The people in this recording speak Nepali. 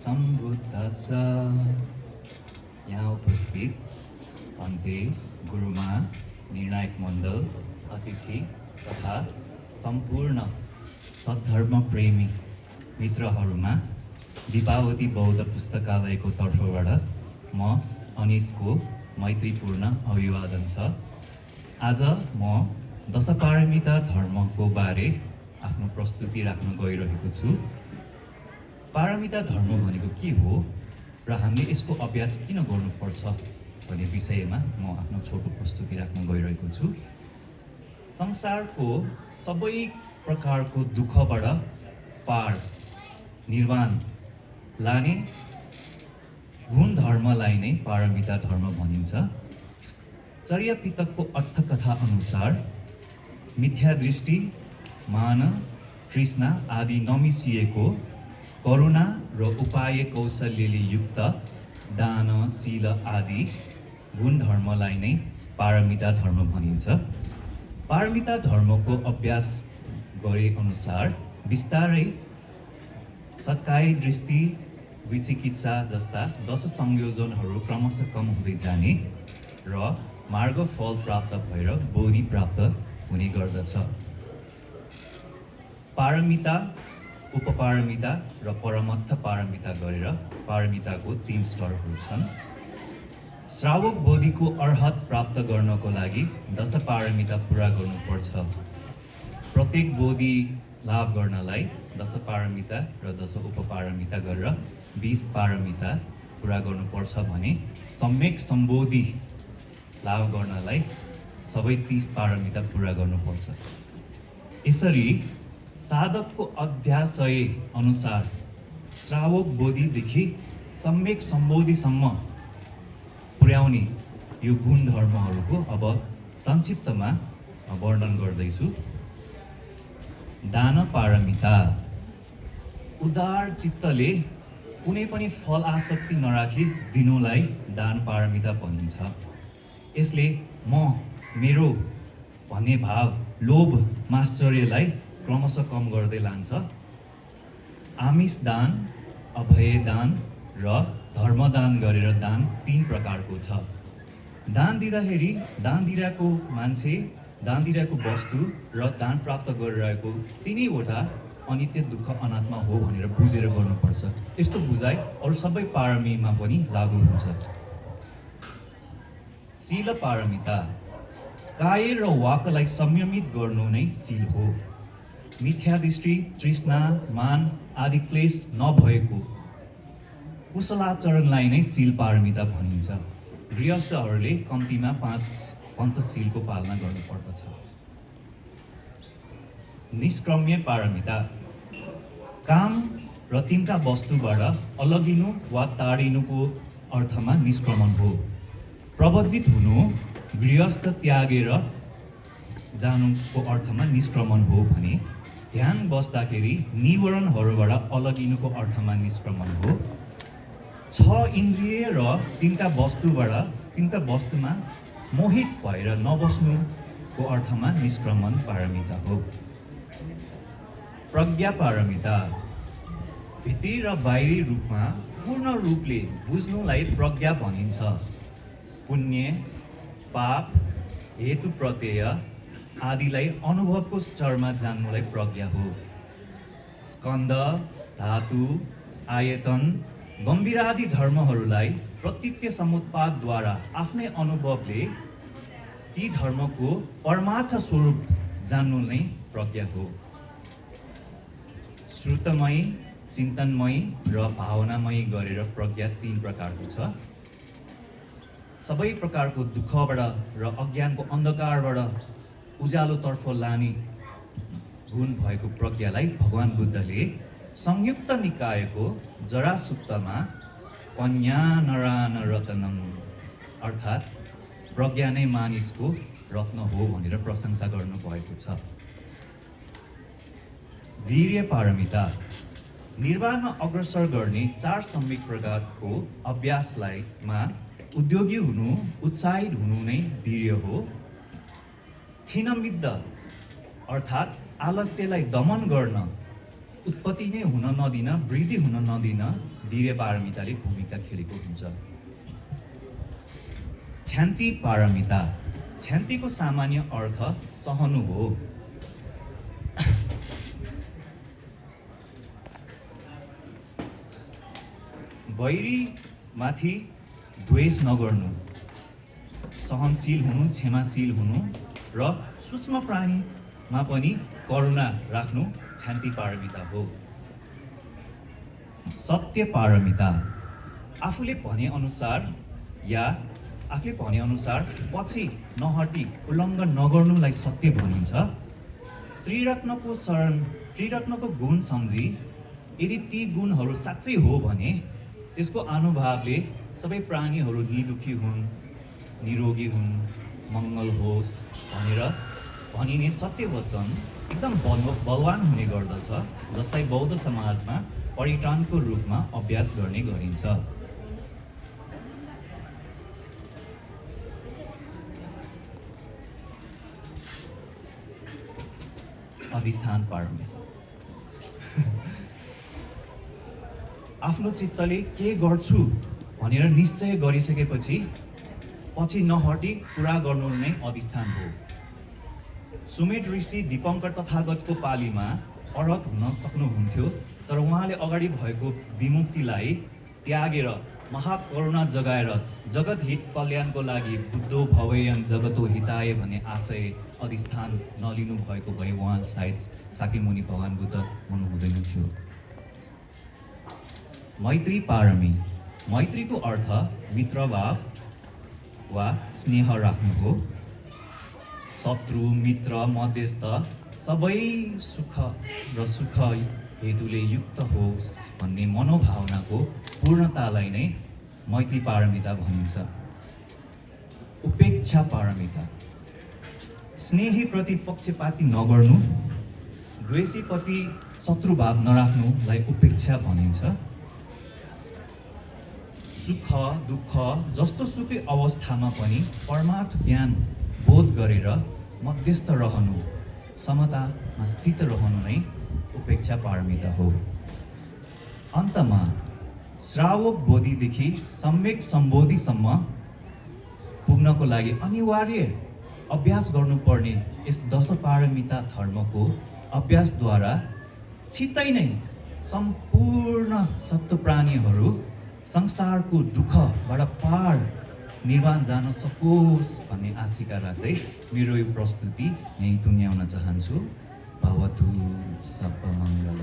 सम्बुद्धस्स। यहाँ उपस्थित अन्ते गुरुमा निर्णायक मण्डल अतिथि तथा सम्पूर्ण सद्धर्म प्रेमी मित्रहरूमा दीपावती बौद्ध पुस्तकालयको तर्फबाट म अनिसको मैत्रीपूर्ण अभिवादन छ। आज म दशपारमिता धर्मको बारे आफ्नो प्रस्तुति राख्न गइरहेको छु। पारमिता धर्म भनेको के हो र हामीले यसको अभ्यास किन गर्नुपर्छ भन्ने विषयमा म आफ्नो छोटो प्रस्तुति राख्न गइरहेको छु। संसारको सबै प्रकारको दुःखबाट पार निर्वाण लाने गुण धर्मलाई नै पारमिता धर्म भनिन्छ। चर्या पितकको अर्थकथा अनुसार मिथ्या दृष्टि, मान, तृष्णा आदि नमिसिएको करुणा र उपाय कौशल्यले युक्त दान, शील आदि गुण धर्मलाई नै पारमिता धर्म भनिन्छ। पारमिता धर्मको अभ्यास गरे अनुसार बिस्तारै सत्काय दृष्टि, विचिकित्सा जस्ता 10 संयोजनहरू क्रमशः कम हुँदै जाने र मार्ग फल प्राप्त भएर बोधि प्राप्त हुने गर्दछ। पारमिता, उपपारमिता र परमत्थ पारमिता गरेर पारमिताको 3 स्तरहरू छन्। श्रावक बोधिको अर्हत प्राप्त गर्नको लागि 10 पारमिता पुरा गर्नुपर्छ। प्रत्येक बोधि लाभ गर्नलाई 10 पारमिता र 10 उपपारमिता गरेर 20 पारमिता पुरा गर्नुपर्छ भने सम्यक सम्बोधि लाभ गर्नलाई सबै 30 पारमिता पुरा गर्नुपर्छ। यसरी साधकको अध्याशय अनुसार श्रावक बोधिदेखि सम्यक सम्बोधिसम्म पुर्याउने यो गुण धर्महरूको अब संक्षिप्तमा वर्णन गर्दैछु। दान पारमिता, उदार चित्तले कुनै पनि फल आसक्ति नराखी दिनुलाई दान पारमिता भनिन्छ। यसले म, मेरो भन्ने भाव, लोभ, माश्चर्यलाई क्रमशः कम गर्दै लान्छ। आमिष दान, अभय दान र धर्मदान गरेर दान 3 प्रकारको छ। दान दिँदाखेरि दान दिइरहेको मान्छे, दान दिइरहेको वस्तु र दान प्राप्त गरिरहेको तिनैवटा अनित्य, दुःख, अनात्मा हो भनेर बुझेर गर्नुपर्छ। यस्तो बुझाइ अरू सबै पारमीमा पनि लागू हुन्छ। शील पारमिता, काय र वाकलाई संयमित गर्नु नै शील हो। मिथ्या दृष्टि, तृष्णा, मान आदि क्लेश नभएको कुशलाचरणलाई नै शील पारमिता भनिन्छ। गृहस्थहरूले कम्तीमा 5 पञ्चशीलको पालना गर्नुपर्दछ। निष्क्रम्य पारमिता, काम र तिनका वस्तुबाट अलगिनु वा टाढिनुको अर्थमा निष्क्रमण हो। प्रवजित हुनु, गृहस्थ त्यागेर जानुको अर्थमा निष्क्रमण हो भने ध्यान बस्दाखेरि निवरणहरूबाट अलगिनुको अर्थमा निष्क्रमण हो। 6 इन्द्रिय र तिनका वस्तुमा मोहित भएर नबस्नुको अर्थमा निष्क्रमण पारमिता हो। प्रज्ञा पारमिता, भित्री र बाहिरी रूपमा पूर्ण रूपले बुझ्नुलाई प्रज्ञा भनिन्छ। पुण्य, पाप, हेतु प्रत्यय आदिलाई अनुभवको स्तरमा जान्नुलाई प्रज्ञा हो। स्कन्द, धातु, आयतन, गम्भीर आदि धर्महरूलाई प्रतीत्य समुत्पादद्वारा आफ्नै अनुभवले ती धर्मको परमार्थ स्वरूप जान्नु नै प्रज्ञा हो। श्रुतमयी, चिन्तनमयी र भावनामयी गरेर प्रज्ञा 3 प्रकारको छ। सबै प्रकारको दुःखबाट र अज्ञानको अन्धकारबाट उज्यालोतर्फ लाने गुण भएको प्रज्ञालाई भगवान बुद्धले संयुक्त निकायको जरा सूक्तमा पञ्ज्ञानरान रत्नम अर्थात् प्रज्ञा नै मानिसको रत्न हो भनेर प्रशंसा गर्नुभएको छ। वीर्य पारमिता, निर्वाणमा अग्रसर गर्ने 4 सम्यक प्रकारको अभ्यासलाई उद्योगी हुनु, उत्साहित हुनु नै वीर्य हो। थिनमिद्ध अर्थात् आलस्यलाई दमन गर्न उत्पत्ति नै हुन नदिन, वृद्धि हुन नदिन वीर्य पारमिताले भूमिका खेलेको हुन्छ। क्षान्ति पारमिता, क्षान्तिको सामान्य अर्थ सहनु हो। वैरीमाथि द्वेष नगर्नु, सहनशील हुनु, क्षमाशील हुनु र सूक्ष्म प्राणीमा पनि करुणा राख्नु क्षान्ति पारमिता हो। सत्य पारमिता, आफूले भने अनुसार पछि नहटी उल्लङ्घन नगर्नुलाई सत्य भनिन्छ। त्रिरत्नको गुण सम्झी यदि ती गुणहरू साँच्चै हो भने त्यसको अनुभवले सबै प्राणीहरू निदुखी हुन्, निरोगी हुन्, मङ्गल होस् भनेर भनिने सत्य वचन एकदम बलवान हुने गर्दछ, जसलाई बौद्ध समाजमा परित्राणको रूपमा अभ्यास गर्ने गरिन्छ। अधिष्ठान पारमिता, आफ्नो चित्तले के गर्छु भनेर निश्चय गरिसकेपछि पछि नहटी पुरा गर्नु नै अधिष्ठान हो। सुमेध ऋषि दीपङ्कर तथागतको पालीमा अरहत हुन सक्नुहुन्थ्यो, तर उहाँले अगाडि भएको विमुक्तिलाई त्यागेर महाकरुणा जगाएर जगत हित कल्याणको लागि बुद्धो भवयन् जगतो हिताय भन्ने आशय अधिष्ठान नलिनु भएको भए उहाँ सायद शाक्यमुनि भगवान बुद्ध हुनुहुँदैन थियो। मैत्री पारमी, मैत्रीको अर्थ मित्रभाव वा स्नेह राख्नु हो। शत्रु, मित्र, मध्यस्थ सबै सुख र सुख हेतुले युक्त होस् भन्ने मनोभावनाको पूर्णतालाई नै मैत्री पारमिता भनिन्छ। उपेक्षा पारमिता, स्नेही प्रति पक्षपाती नगर्नु, द्वेषी प्रति शत्रुभाव नराख्नुलाई उपेक्षा भनिन्छ। सुख दुःख जस्तो सुकै अवस्थामा पनि परमार्थ ज्ञान बोध गरेर मध्यस्थ रहनु, समतामा स्थित रहनु नै उपेक्षा पारमिता हो। अन्तमा श्रावक बोधिदेखि सम्यक सम्बोधिसम्म पुग्नको लागि अनिवार्य अभ्यास गर्नुपर्ने यस 10 पारमिता धर्मको अभ्यासद्वारा छिट्टै नै सम्पूर्ण सत्व प्राणीहरू संसारको दुःखबाट पार निर्वाण जान सकोस् भन्ने आशिका राख्दै मेरो यो प्रस्तुति यहीँ टुङ्ग्याउन चाहन्छु। भवतु सर्वमङ्गलम्।